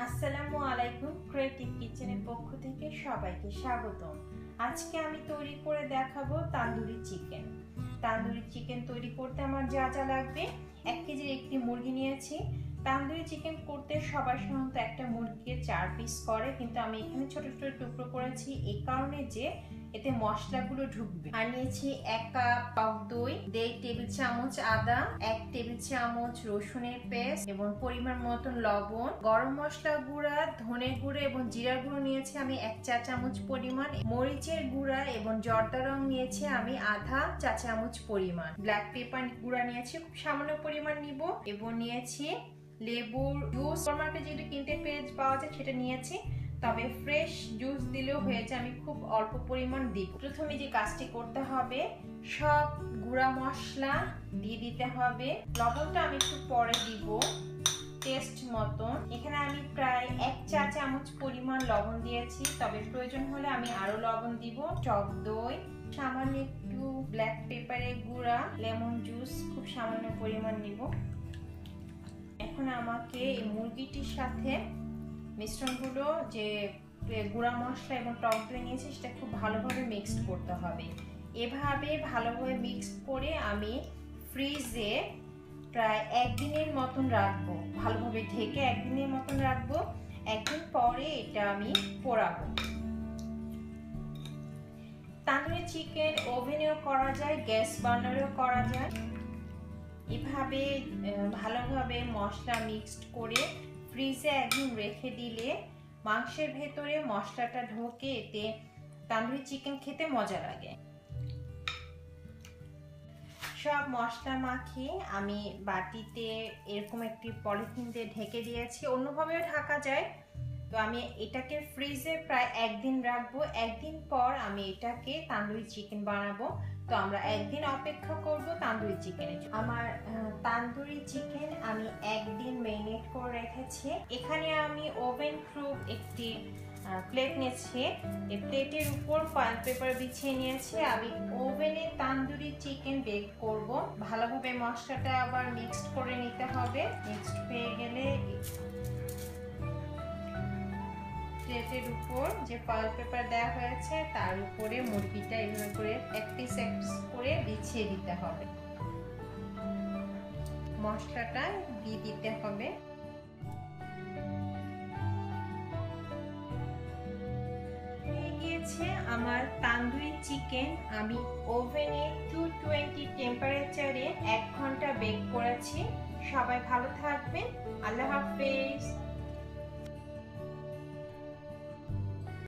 আসসালামু আলাইকুম। ক্রিয়েটিভ কিচেনের পক্ষ থেকে সবাইকে স্বাগতম। আজকে আমি তৈরি করে দেখাবো তান্দুরি চিকেন। তান্দুরি চিকেন তৈরি করতে আমার যা যা লাগবে, 1 কেজির একটি মুরগি নিয়েছি। তান্দুরি চিকেন করতে সবাই সাধারণত একটা মুরগিকে 4 পিস করে, কিন্তু আমি এখানে ছোট ছোট টুকরো করেছি এই কারণে যে এতে মশলাগুলো ঢুকবে। আর নিয়েছি 1 কাপ টক দই, 1.5 টেবিল চামচ আদা, 1 টেবিল চামচ রসুনের পেস্ট এবং পরিমাণ মতন লবণ, গরম মশলা গুঁড়া, ধনে গুঁড়ো এবং জিরা গুঁড়ো নিয়েছি আমি 1 চা চামচ পরিমাণ, মরিচের গুঁড়া এবং জর্দা রং নিয়েছি আমি আধা চা চামচ পরিমাণ, ব্ল্যাক পেপার গুঁড়া নিয়েছি খুব সামান্য পরিমাণ নিব, এবং নিয়েছি লেবুর জুস। সুপারমার্কেটে যেটা কিনতে পাওয়া যায় সেটা নিয়েছি, তবে ফ্রেশ জুস দিলেও হয়েছে, আমি খুব অল্প পরিমাণ দিব। প্রথমে যে কাজটি করতে হবে, সব গুঁড়া মশলা দিয়ে দিতে হবে। লবণটা আমি একটু পরে দিব টেস্ট মতন। এখানে আমি প্রায় 1 চা চামচ পরিমাণ লবণ দিয়েছি, তবে প্রয়োজন হলে আমি আরো লবণ দিব। টক দই, সামান্য একটু ব্ল্যাক পেপারের গুঁড়া, লেমন জুস খুব সামান্য পরিমাণ নিব। এখন আমাকে এই মুরগিটির সাথে মিশ্রণগুলো, যে গুঁড়া মশলা এবং টক দই নিয়েছি, সেটা খুব ভালোভাবে মিক্সড করতে হবে। এভাবে ভালোভাবে মিক্স করে আমি ফ্রিজে প্রায় 1 দিনের মতন রাখবো, ভালোভাবে ঢেকে 1 দিনের মতন রাখবো। 1 দিন পরে এটা আমি পোড়াবো। তান্দুরি চিকেন ওভেনেও করা যায়, গ্যাস বার্নারেও করা যায়। এভাবে ভালোভাবে মশলা মিক্সড করে ফ্রিজে 1 দিন রেখে দিলে মাংসের ভেতরে মশলাটা ঢোকে, এতে তান্দুরি চিকেন খেতে মজা লাগে। সব মশলা মাখিয়ে আমি বাটিতে এরকম একটি পলিথিন দিয়ে ঢেকে দিয়েছি, অন্যভাবেও ঢাকা যায়। তো আমি এটাকে ফ্রিজে প্রায় 1 দিন রাখবো। 1 দিন পর আমি এটাকে তান্দুরি চিকেন বানাবো। তো আমরা 1 দিন অপেক্ষা করব তান্দুরি চিকেনের জন্য। আমার তান্দুরি চিকেন আমি 1 দিন ম্যারিনেট করে রেখেছি। এখানে আমি ওভেন প্রুফ একটি প্লেট নিয়েছি, এই প্লেটের উপর ফয়েল পেপার বিছিয়ে নিয়েছি। আমি ওভেনে তান্দুরি চিকেন বেক করব। ভালোভাবে মশলাটা আবার মিক্সড করে নিতে হবে। মিক্সড হয়ে গেলে প্লেটের উপর যে ফয়েল পেপার দেওয়া হয়েছে তার উপরে মুরগিটা এভাবে করে এক পিস করে বিছিয়ে দিতে হবে। মশলাটা দিয়ে দিতে হবে। হয়ে গিয়েছে আমার তান্দুরি চিকেন। আমি ওভেনে 220 টেম্পারেচারে 1 ঘন্টা বেক করেছি। সবাই ভালো থাকবেন। আল্লাহ হাফেজ।